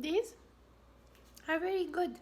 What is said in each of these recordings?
These are very good.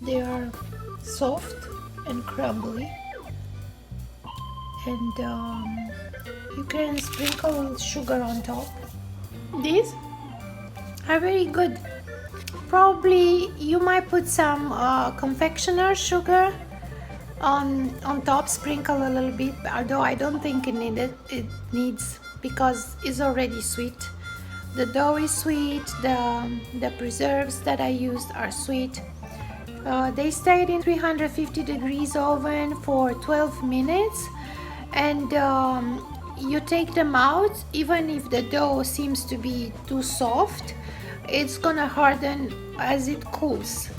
They are soft and crumbly, and you can sprinkle sugar on top. These are very good. Probably you might put some confectioner sugar on top, sprinkle a little bit, although I don't think it needs, because it's already sweet. The dough is sweet, the preserves that I used are sweet. They stayed in 350 degrees oven for 12 minutes, and you take them out. Even if the dough seems to be too soft, it's gonna harden as it cools.